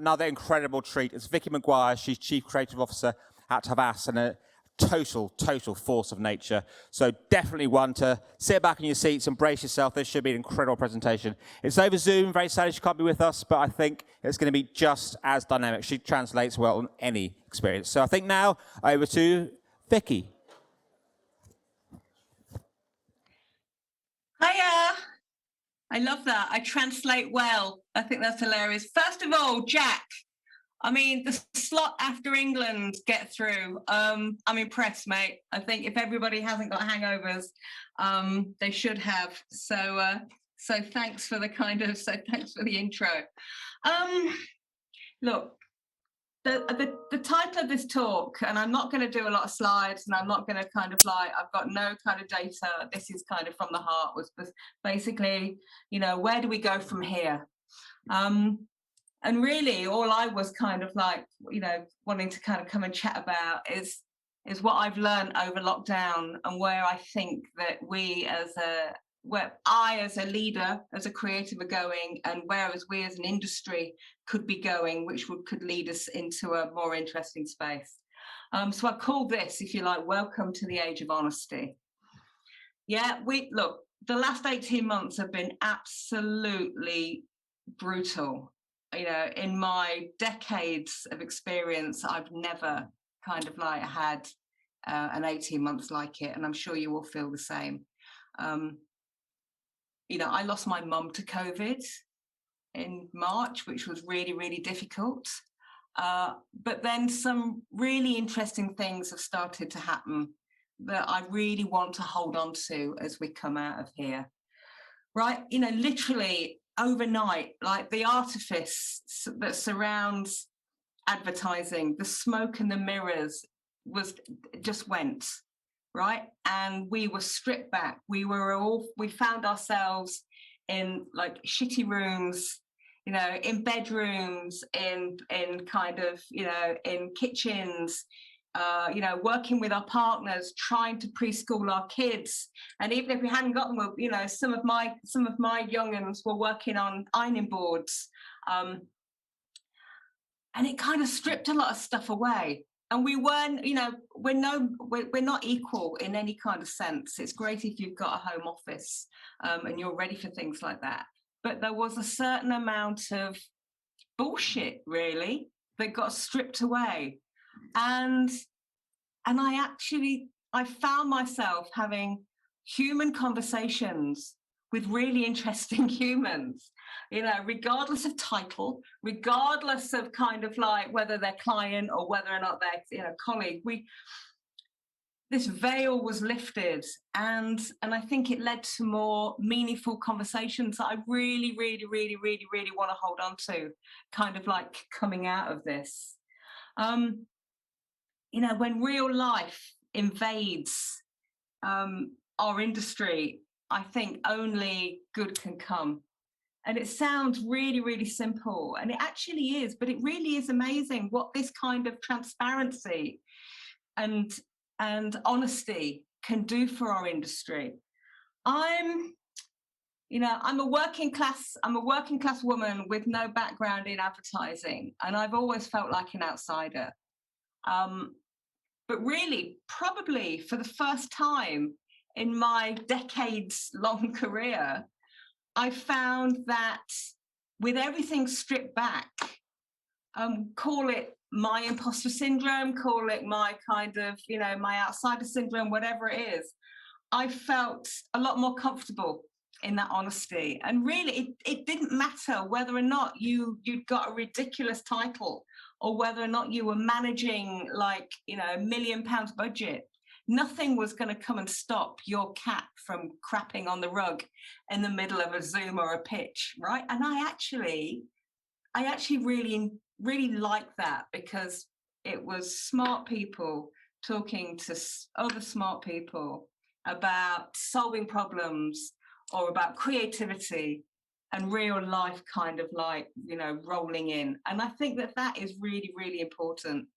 another incredible treat. It's Vicki Maguire. She's Chief Creative Officer at Havas and a total force of nature. So definitely one to sit back in your seats and brace yourself. This should be an incredible presentation. It's over Zoom. Very sad she can't be with us, but I think it's going to be just as dynamic. She translates well on any experience. So I think now over to Vicki. Hiya. I love that. I translate well. I think that's hilarious. First of all, Jack, I mean, the slot after England get through. I'm impressed, mate. I think if everybody hasn't got hangovers, they should have. So thanks for the thanks for the intro. Look, the title of this talk, and I'm not going to do a lot of slides, and I'm not going to I've got no kind of data. This is kind of from the heart. Was basically, where do we go from here? And really, all I was wanting to come and chat about is what I've learned over lockdown, and where I think that where I as a leader, as a creative are going, and whereas we as an industry could be going, which could lead us into a more interesting space. So I call this, if you like, Welcome to the Age of Honesty. Yeah, the last 18 months have been absolutely brutal. In my decades of experience, I've never had an 18 months like it, and I'm sure you will feel the same. I lost my mum to COVID in March, which was really, really difficult. But then some really interesting things have started to happen that I really want to hold on to as we come out of here. Right? Literally overnight, like the artifice that surrounds advertising, the smoke and the mirrors just went. Right, and we were stripped back. We found ourselves in like shitty rooms, in bedrooms, in kitchens, working with our partners, trying to preschool our kids. And even if we hadn't got them, some of my young'uns were working on ironing boards, and it kind of stripped a lot of stuff away. And we weren't, we're not equal in any kind of sense. It's great if you've got a home office and you're ready for things like that. But there was a certain amount of bullshit, really, that got stripped away. And I found myself having human conversations with really interesting humans, regardless of title, regardless of whether they're client or whether or not they're colleague. This veil was lifted, and I think it led to more meaningful conversations that I really want to hold on to, coming out of this. When real life invades our industry, I think only good can come. And it sounds really simple, and it actually is, but it really is amazing what this kind of transparency and honesty can do for our industry. I'm a working class woman with no background in advertising, and I've always felt like an outsider. But really, probably for the first time in my decades-long career, I found that with everything stripped back, call it my imposter syndrome, call it my my outsider syndrome, whatever it is, I felt a lot more comfortable in that honesty. And really, it didn't matter whether or not you'd got a ridiculous title or whether or not you were managing £1 million budget. Nothing was going to come and stop your cat from crapping on the rug in the middle of a Zoom or a pitch, right? And I actually really like that, because it was smart people talking to other smart people about solving problems or about creativity and real life rolling in. And I think that is really important.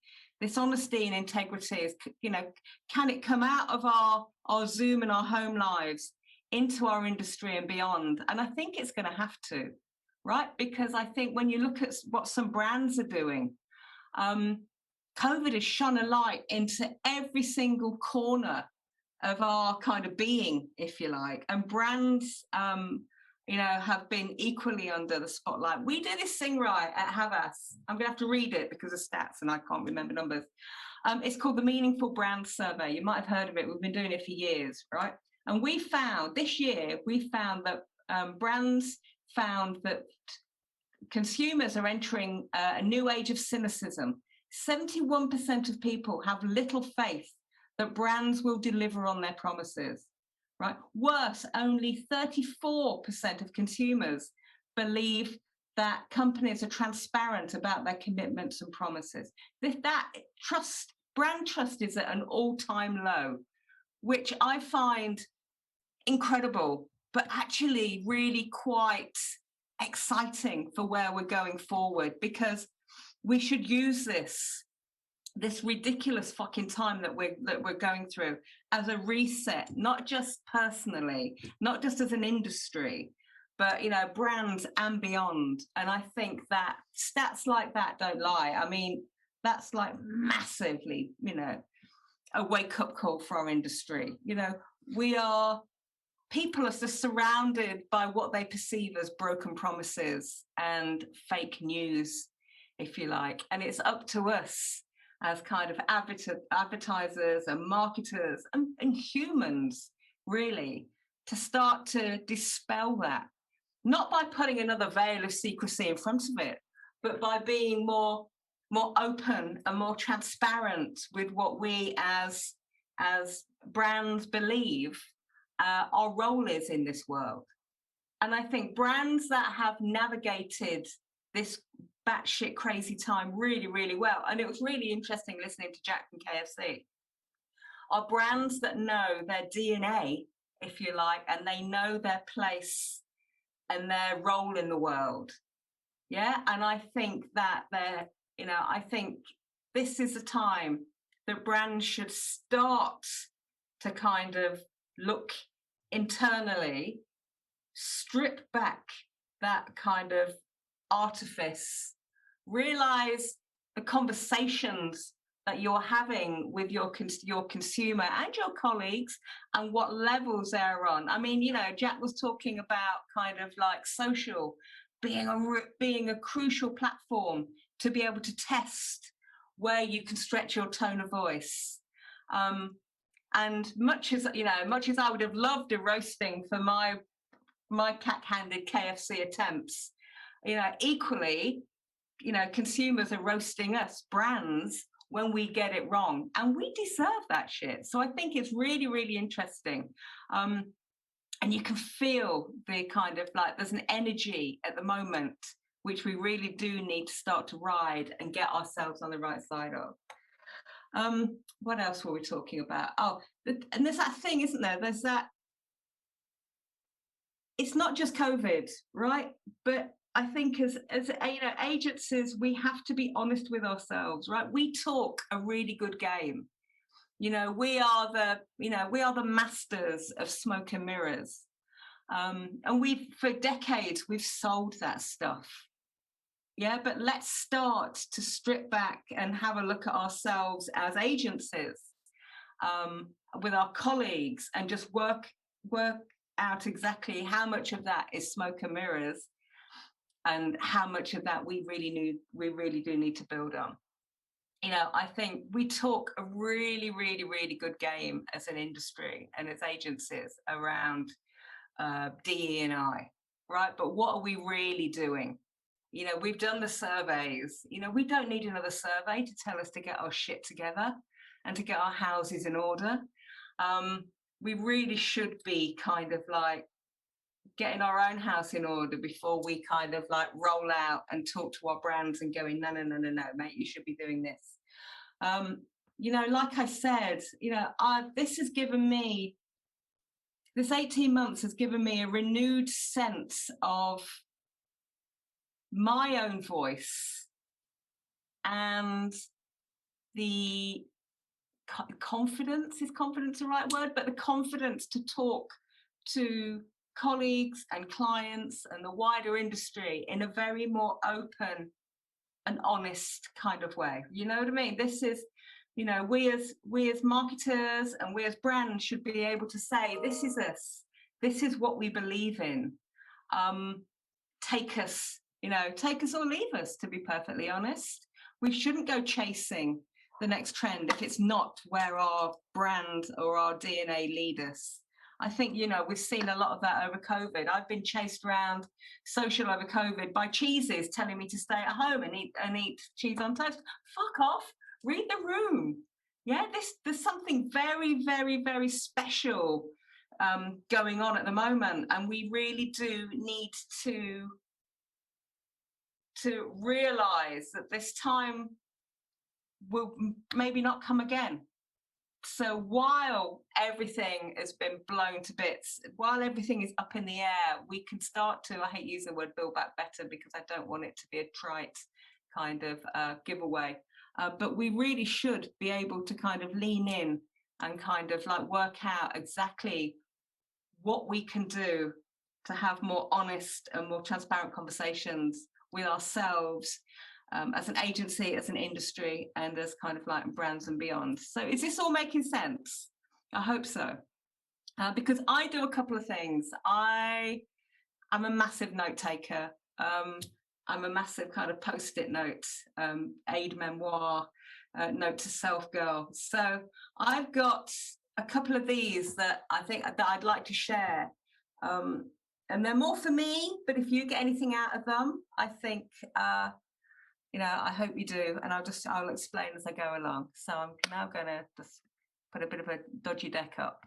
This honesty and integrity is, can it come out of our Zoom and our home lives into our industry and beyond? And I think it's going to have to. right? Because I think when you look at what some brands are doing, COVID has shone a light into every single corner of our kind of being, if you like, and brands, have been equally under the spotlight. We do this thing right at Havas. I'm gonna have to read it because of stats and I can't remember numbers. It's called the Meaningful Brand Survey. You might have heard of it. We've been doing it for years, right? And we found this year, that brands found that consumers are entering a new age of cynicism. 71% of people have little faith that brands will deliver on their promises, right? Worse, only 34% of consumers believe that companies are transparent about their commitments and promises. Brand trust is at an all-time low, which I find incredible, but actually really quite exciting for where we're going forward, because we should use this ridiculous fucking time that we're going through as a reset, not just personally, not just as an industry, but brands and beyond. And I think that stats like that don't lie. I mean, that's like massively, a wake-up call for our industry. People are just surrounded by what they perceive as broken promises and fake news, if you like. And it's up to us as kind of advertisers and marketers and humans, really, to start to dispel that. Not by putting another veil of secrecy in front of it, but by being more open and more transparent with what we as brands believe our role is in this world. And I think brands that have navigated this batshit crazy time really, really well, and it was really interesting listening to Jack from KFC, are brands that know their DNA, if you like, and they know their place and their role in the world. Yeah, and I think that I think this is a time that brands should start to kind of look internally, strip back that kind of artifice, realize the conversations that you're having with your consumer and your colleagues and what levels they're on. I mean, Jack was talking about kind of like social being a crucial platform to be able to test where you can stretch your tone of voice. And much as I would have loved a roasting for my cack-handed KFC attempts, equally, consumers are roasting us, brands, when we get it wrong, and we deserve that shit. So I think it's really, really interesting. And you can feel the kind of like, there's an energy at the moment, which we really do need to start to ride and get ourselves on the right side of. What else were we talking about? Oh, and there's that thing, isn't there? There's that, it's not just COVID, right? But I think as agencies, we have to be honest with ourselves, right? We talk a really good game. We are the masters of smoke and mirrors. And for decades, we've sold that stuff. Yeah, but let's start to strip back and have a look at ourselves as agencies, with our colleagues, and just work out exactly how much of that is smoke and mirrors and how much of that we really do need to build on. I think we talk a really, really, really good game as an industry and as agencies around DE&I, right? But what are we really doing? We've done the surveys. We don't need another survey to tell us to get our shit together and to get our houses in order. We really should be kind of like getting our own house in order before we kind of like roll out and talk to our brands and going, no, mate, you should be doing this. Like I said, this 18 months has given me a renewed sense of my own voice and the confidence, is confidence the right word? But the confidence to talk to colleagues and clients and the wider industry in a very more open and honest kind of way. You know what I mean? This is, you know, we as marketers and we as brands should be able to say, this is us, this is what we believe in. Take us or leave us, to be perfectly honest. We shouldn't go chasing the next trend if it's not where our brand or our DNA lead us. I think, you know, we've seen a lot of that over COVID. I've been chased around social over COVID by cheeses telling me to stay at home and eat cheese on toast. Fuck off, read the room. Yeah, there's something very, very, very special going on at the moment, and we really do need to realize that this time will maybe not come again. So while everything has been blown to bits, while everything is up in the air, we can start to, I hate using the word build back better because I don't want it to be a trite kind of giveaway, but we really should be able to kind of lean in and kind of like work out exactly what we can do to have more honest and more transparent conversations with ourselves, as an agency, as an industry, and as kind of like brands and beyond. So is this all making sense? I hope so. Because I do a couple of things. I'm a massive note taker. I'm a massive kind of post-it note, aid memoir, note to self girl. So I've got a couple of these that I think that I'd like to share. And they're more for me, but if you get anything out of them, I think, you know, I hope you do, and I'll explain as I go along. So I'm now going to just put a bit of a dodgy deck up.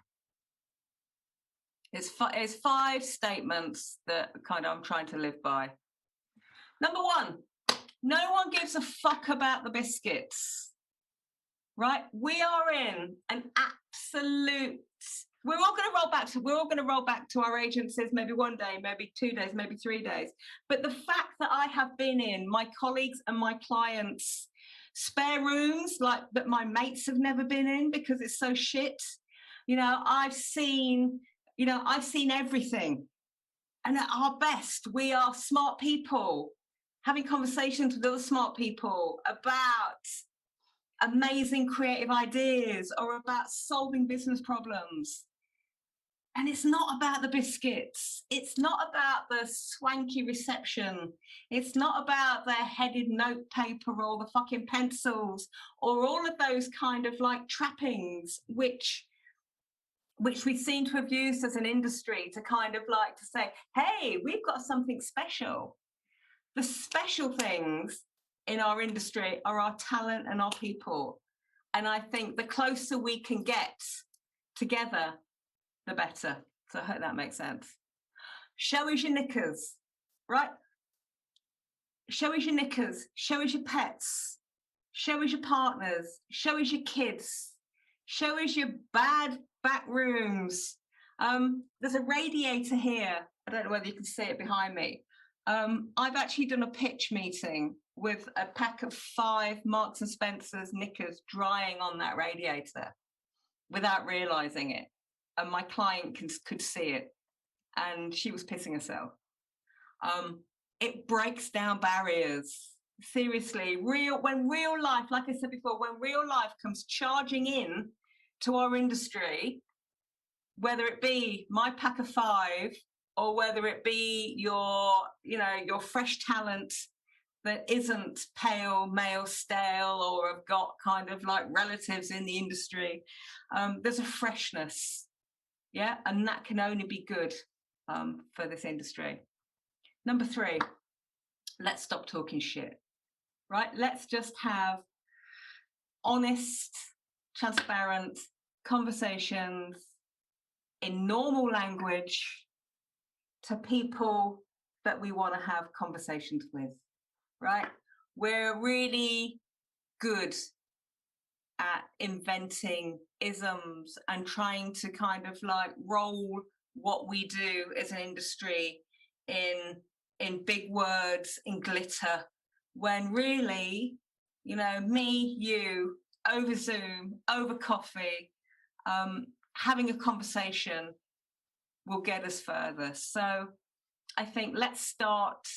It's 5 statements that kind of I'm trying to live by. Number 1, no one gives a fuck about the biscuits, right? We are in an absolute. We're all going to roll back to our agencies, maybe one day, maybe 2 days, maybe 3 days. But the fact that I have been in my colleagues and my clients' spare rooms, like that my mates have never been in because it's so shit. You know, I've seen everything. And at our best, we are smart people having conversations with other smart people about amazing creative ideas or about solving business problems. And it's not about the biscuits. It's not about the swanky reception. It's not about their headed note paper or the fucking pencils or all of those kind of like trappings, which we seem to have used as an industry to kind of like to say, hey, we've got something special. The special things in our industry are our talent and our people. And I think the closer we can get together, the better. So I hope that makes sense. Show us your knickers, right? Show us your knickers, show us your pets, show us your partners, show us your kids, show us your bad back rooms. There's a radiator here. I don't know whether you can see it behind me. I've actually done a pitch meeting with a pack of 5 Marks and Spencer's knickers drying on that radiator without realizing it. And my client could see it, and she was pissing herself. It breaks down barriers. Seriously, when real life, like I said before, when real life comes charging in to our industry, whether it be my pack of 5 or whether it be your fresh talent that isn't pale, male, stale, or have got kind of like relatives in the industry, there's a freshness. Yeah, and that can only be good for this industry. Number 3, let's stop talking shit, right? Let's just have honest, transparent conversations in normal language to people that we want to have conversations with, right? We're really good at inventing isms and trying to kind of like roll what we do as an industry in big words, in glitter, when really, you know, me, you, over Zoom, over coffee, having a conversation will get us further. So I think let's start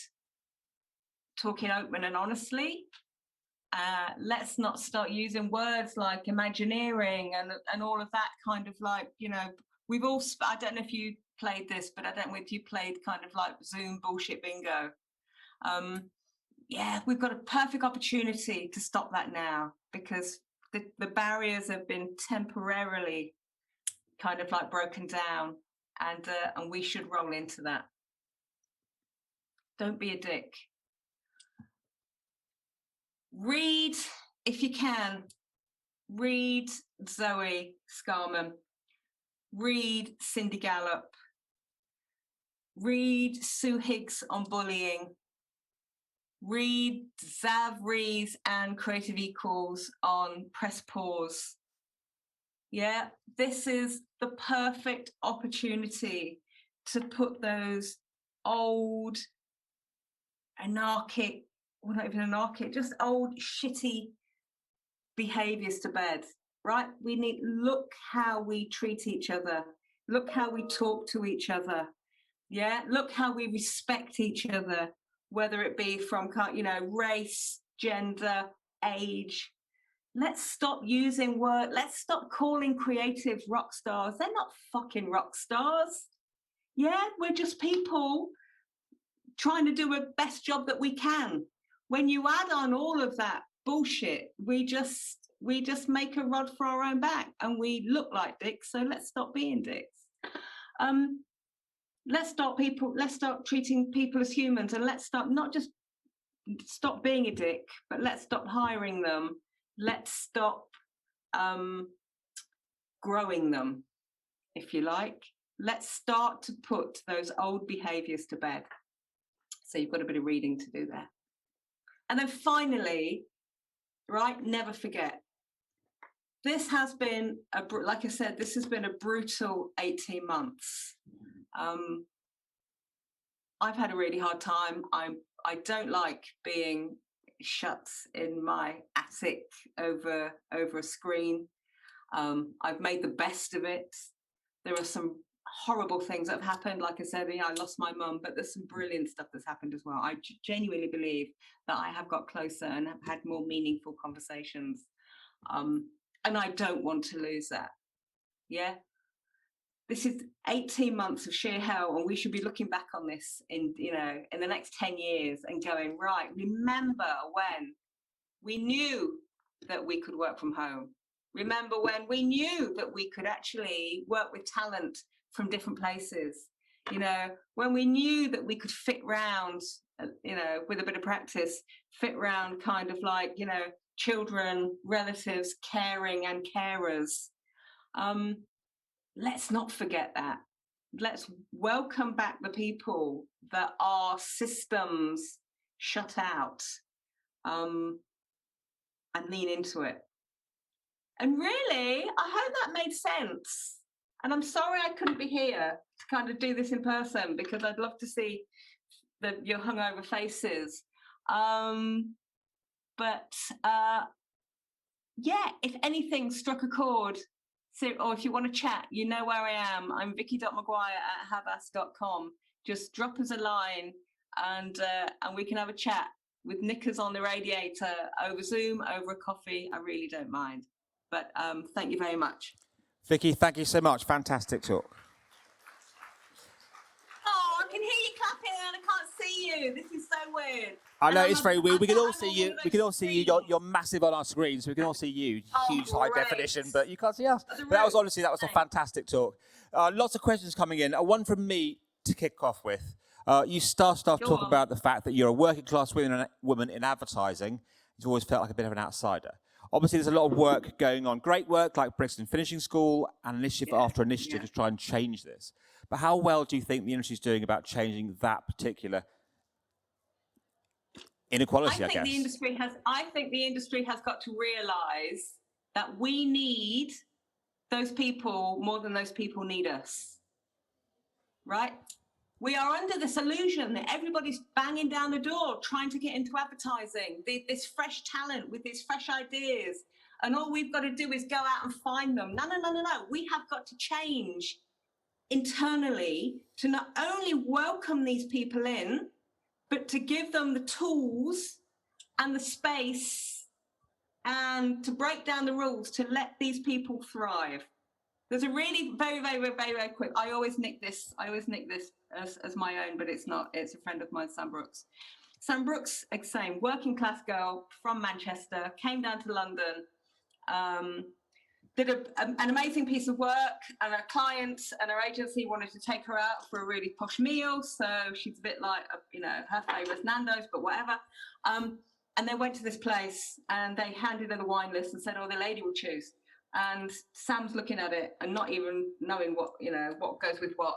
talking open and honestly. Let's not start using words like imagineering and all of that kind of like, you know, we've all, I don't know if you played this, but I don't know if you played kind of like Zoom bullshit bingo. Yeah, we've got a perfect opportunity to stop that now, because the barriers have been temporarily kind of like broken down, and we should roll into that. Don't be a dick. Read, if you can, read Zoe Scarman, read Cindy Gallop, read Sue Higgs on bullying, read Zav Rees and Creative Equals on press pause. Yeah, this is the perfect opportunity to put those old anarchic, well, not even anarchic, just old shitty behaviors to bed, right? We need, look how we treat each other. Look how we talk to each other. Yeah, look how we respect each other, whether it be from, you know, race, gender, age. Let's stop using word. Let's stop calling creatives rock stars. They're not fucking rock stars. Yeah, we're just people trying to do a best job that we can. When you add on all of that bullshit, we just make a rod for our own back, and we look like dicks. So let's stop being dicks. Let's start treating people as humans, and let's stop being a dick, but let's stop hiring them. Let's stop growing them, if you like. Let's start to put those old behaviors to bed. So you've got a bit of reading to do there. And then finally, right, never forget. This has been, like I said, this has been a brutal 18 months. I've had a really hard time. I don't like being shut in my attic over a screen. I've made the best of it. There are some horrible things that have happened. Like I said, I lost my mum, but there's some brilliant stuff that's happened as well. I genuinely believe that I have got closer and have had more meaningful conversations. And I don't want to lose that. Yeah. This is 18 months of sheer hell, and we should be looking back on this in the next 10 years and going, right, remember when we knew that we could work from home. Remember when we knew that we could actually work with talent from different places. When we knew that we could fit round, with a bit of practice, fit round kind of like, children, relatives, caring and carers. Let's not forget that. Let's welcome back the people that our systems shut out, and lean into it. And really, I hope that made sense. And I'm sorry I couldn't be here to kind of do this in person, because I'd love to see your hungover faces. Yeah, if anything struck a chord, or if you want to chat, you know where I am. I'm Vicki.Mcguire@havas.com. Just drop us a line, and we can have a chat with knickers on the radiator, over Zoom, over a coffee. I really don't mind. But thank you very much. Vicki, thank you so much. Fantastic talk. Oh, I can hear you clapping and I can't see you. This is so weird. I know, it's very weird. We can all see you. We can all see you. You're massive on our screen, so we can all see you. Huge high definition, but you can't see us. But that was a fantastic talk. Lots of questions coming in. One from me to kick off with. You started off talking about the fact that you're a working class woman in advertising. You've always felt like a bit of an outsider. Obviously, there's a lot of work going on. Great work like Brixton Finishing School and initiative after initiative to try and change this. But how well do you think the industry is doing about changing that particular inequality, I guess? I think the industry has got to realise that we need those people more than those people need us. Right? We are under this illusion that everybody's banging down the door trying to get into advertising, this fresh talent with these fresh ideas, and all we've got to do is go out and find them. No. We have got to change internally to not only welcome these people in, but to give them the tools and the space and to break down the rules to let these people thrive. There's a really very quick, I always nick this as my own, but it's not, it's a friend of mine, Sam Brooks. Sam Brooks, same, working class girl from Manchester, came down to London, did an amazing piece of work, and her clients and her agency wanted to take her out for a really posh meal. So she's a bit like, you know, her favourite's Nando's, but whatever. And they went to this place and they handed her the wine list and said, oh, the lady will choose. And Sam's looking at it and not even knowing what, you know, what goes with what.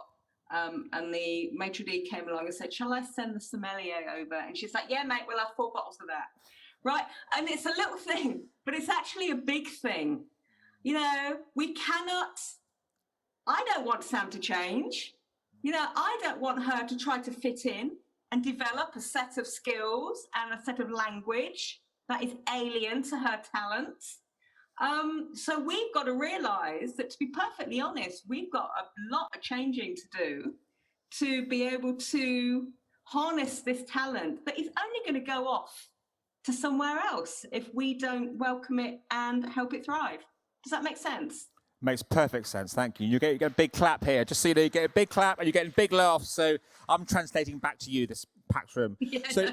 And the maitre d' came along and said, shall I send the sommelier over? And she's like, yeah, mate, we'll have 4 bottles of that. Right? And it's a little thing, but it's actually a big thing. You know, we cannot, I don't want Sam to change. You know, I don't want her to try to fit in and develop a set of skills and a set of language that is alien to her talents. So we've got to realise that, to be perfectly honest, we've got a lot of changing to do to be able to harness this talent that is only going to go off to somewhere else if we don't welcome it and help it thrive. Does that make sense? Makes perfect sense, thank you. You get a big clap here. Just so you know, you get a big clap and you're getting big laughs. So I'm translating back to you, this packed room. Yeah, so,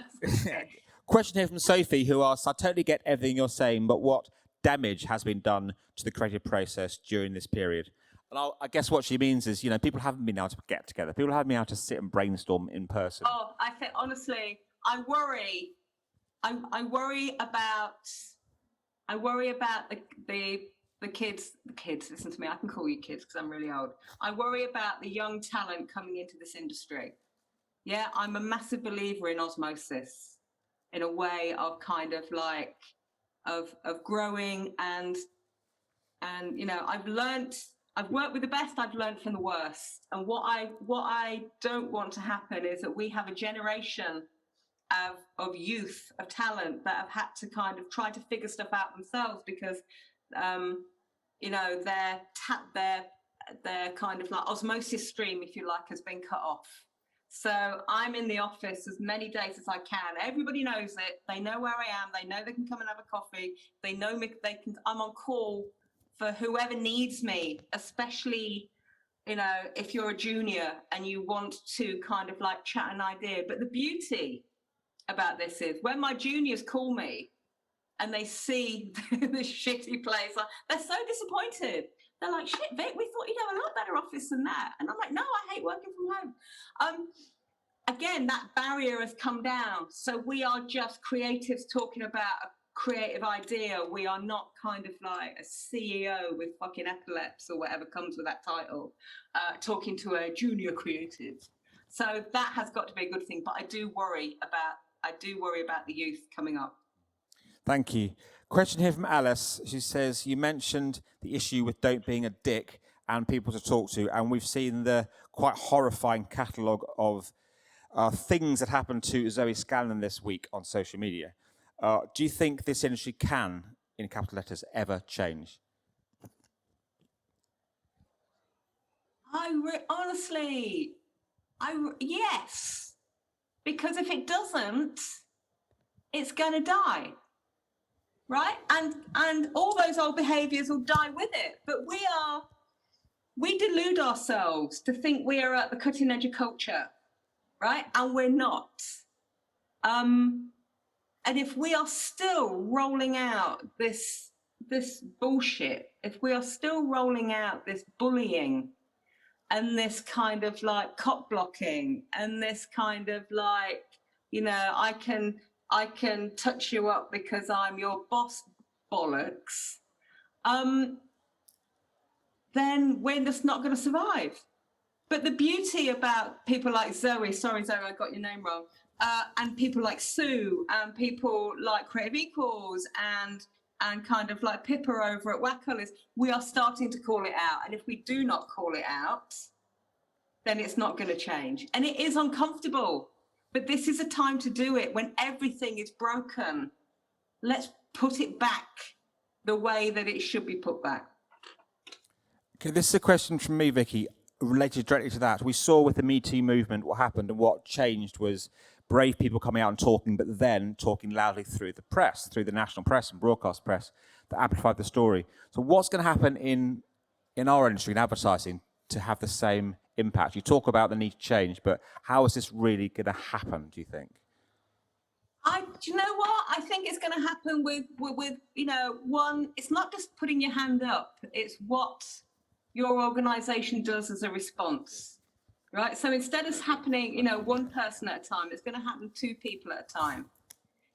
question here from Sophie, who asks, I totally get everything you're saying, but what damage has been done to the creative process during this period? And I guess what she means is, you know, people haven't been able to get together. People haven't been able to sit and brainstorm in person. Oh, I think, honestly, I worry about the kids, listen to me, I can call you kids because I'm really old. I worry about the young talent coming into this industry. Yeah, I'm a massive believer in osmosis, in a way of kind of like, of growing and you know, I've worked with the best, I've learned from the worst. And what I don't want to happen is that we have a generation of youth, of talent that have had to kind of try to figure stuff out themselves because you know, their kind of like osmosis stream, if you like, has been cut off. So I'm in the office as many days as I can. Everybody knows it. They know where I am. They know they can come and have a coffee. They know me. I'm on call for whoever needs me, especially, you know, if you're a junior and you want to kind of like chat an idea. But the beauty about this is when my juniors call me and they see this shitty place, they're so disappointed. They're like, shit, Vic, we thought you'd have a lot better office than that. And I'm like, no, I hate working from home. Again, that barrier has come down. So we are just creatives talking about a creative idea. We are not kind of like a CEO with fucking epaulets or whatever comes with that title, talking to a junior creative. So that has got to be a good thing. But I do worry about the youth coming up. Thank you. Question here from Alice. She says, you mentioned the issue with don't being a dick and people to talk to, and we've seen the quite horrifying catalogue of things that happened to Zoe Scanlon this week on social media. Do you think this industry can, in capital letters, ever change? Yes. Because if it doesn't, it's going to die. Right? And all those old behaviours will die with it. But we delude ourselves to think we are at the cutting edge of culture, right? And we're not. And if we are still rolling out this bullshit, if we are still rolling out this bullying and this kind of like cop blocking and this kind of like, you know, I can touch you up because I'm your boss bollocks, then we're just not going to survive. But the beauty about people like Zoe, sorry Zoe, I got your name wrong, and people like Sue and people like Creative Equals and kind of like Pippa over at Wackle is we are starting to call it out. And if we do not call it out, then it's not going to change. And it is uncomfortable. But this is a time to do it when everything is broken. Let's put it back the way that it should be put back. Okay, this is a question from me, Vicki. related directly to that, we saw with the Me Too movement what happened, and what changed was brave people coming out and talking, but then talking loudly through the press, through the national press and broadcast press that amplified the story. So what's going to happen in our industry, in advertising, to have the same impact? You talk about the need to change, but how is this really going to happen, do you think? Do you know what? I think it's going to happen with one, it's not just putting your hand up, it's what your organization does as a response, right? So instead of happening, one person at a time, it's going to happen 2 people at a time.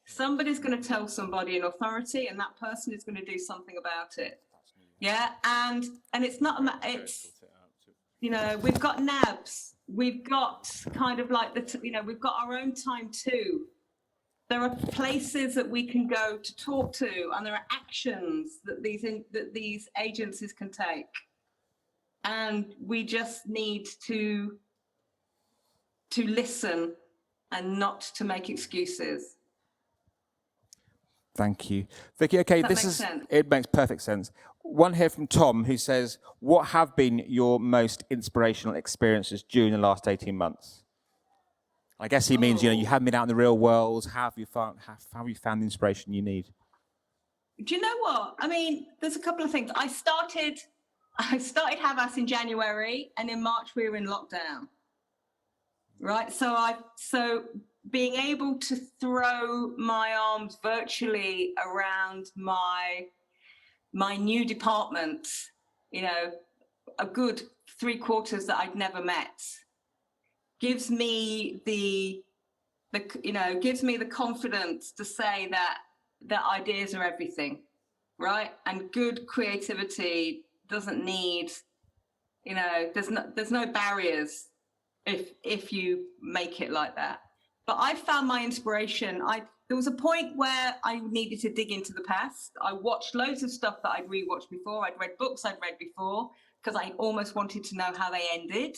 Somebody's going to tell somebody in authority, and that person is going to do something about it. Yeah, and it's not, we've got NABs, we've got kind of like we've got our own time too. There are places that we can go to talk to, and there are actions that these agencies can take. And we just need to listen and not to make excuses. Thank you. Vicki, okay, it makes perfect sense. One here from Tom, who says, what have been your most inspirational experiences during the last 18 months? I guess he means, you haven't been out in the real world. How have you found the inspiration you need? Do you know what? I mean, there's a couple of things. I started Havas in January, and in March we were in lockdown. Right? So being able to throw my arms virtually around my new department, a good 3/4 that I'd never met, gives me the confidence to say that ideas are everything, right? And good creativity doesn't need, there's no barriers if you make it like that. But I found my inspiration. There was a point where I needed to dig into the past. I watched loads of stuff that I'd rewatched before. I'd read books I'd read before because I almost wanted to know how they ended.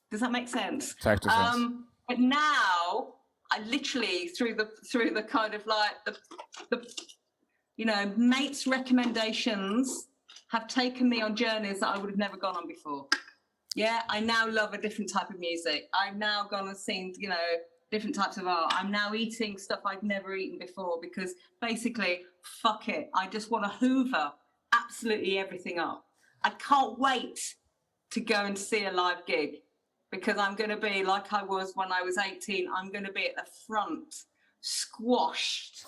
Does that make sense? Total sense. But now I literally through the kind of like the mates' recommendations have taken me on journeys that I would have never gone on before. Yeah, I now love a different type of music. I've now gone and seen, different types of art. I'm now eating stuff I'd never eaten before because basically, fuck it. I just want to hoover absolutely everything up. I can't wait to go and see a live gig because I'm going to be like I was when I was 18. I'm going to be at the front, squashed.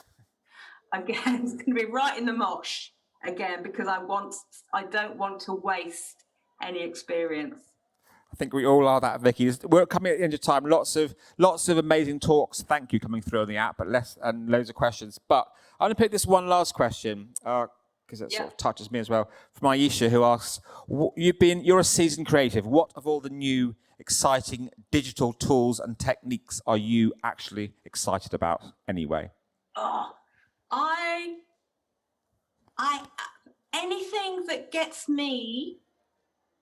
Again, it's going to be right in the mosh again because I don't want to waste any experience. I think we all are that, Vicki. We're coming at the end of time. Lots of amazing talks. Thank you coming through on the app, and loads of questions. But I'm going to pick this one last question because it sort of touches me as well. From Aisha, who asks, "You're a seasoned creative. What of all the new, exciting digital tools and techniques are you actually excited about anyway?" Anything that gets me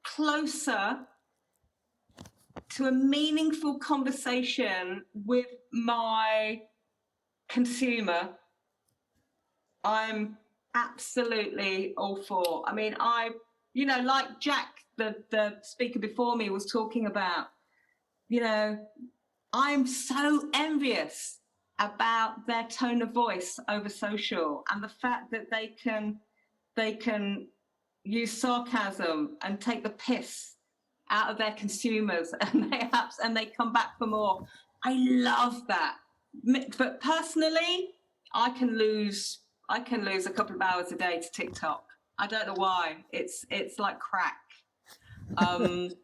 closer to a meaningful conversation with my consumer, I'm absolutely all for. I mean, like Jack, the speaker before me was talking about, I'm so envious about their tone of voice over social and the fact that they can use sarcasm and take the piss out of their consumers and they come back for more. I love that. But personally, I can lose a couple of hours a day to TikTok. I don't know why. It's like crack. And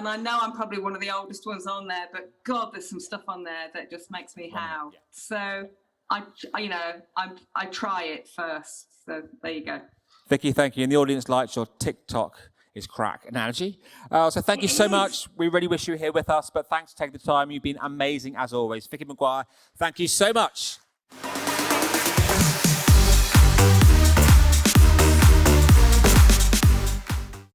I know I'm probably one of the oldest ones on there, but God, there's some stuff on there that just makes me howl. Yeah. So I try it first. So there you go. Vicki, thank you. And the audience likes your TikTok is crack analogy. So thank you so much. We really wish you were here with us, but thanks for taking the time. You've been amazing as always. Vicki Maguire, thank you so much.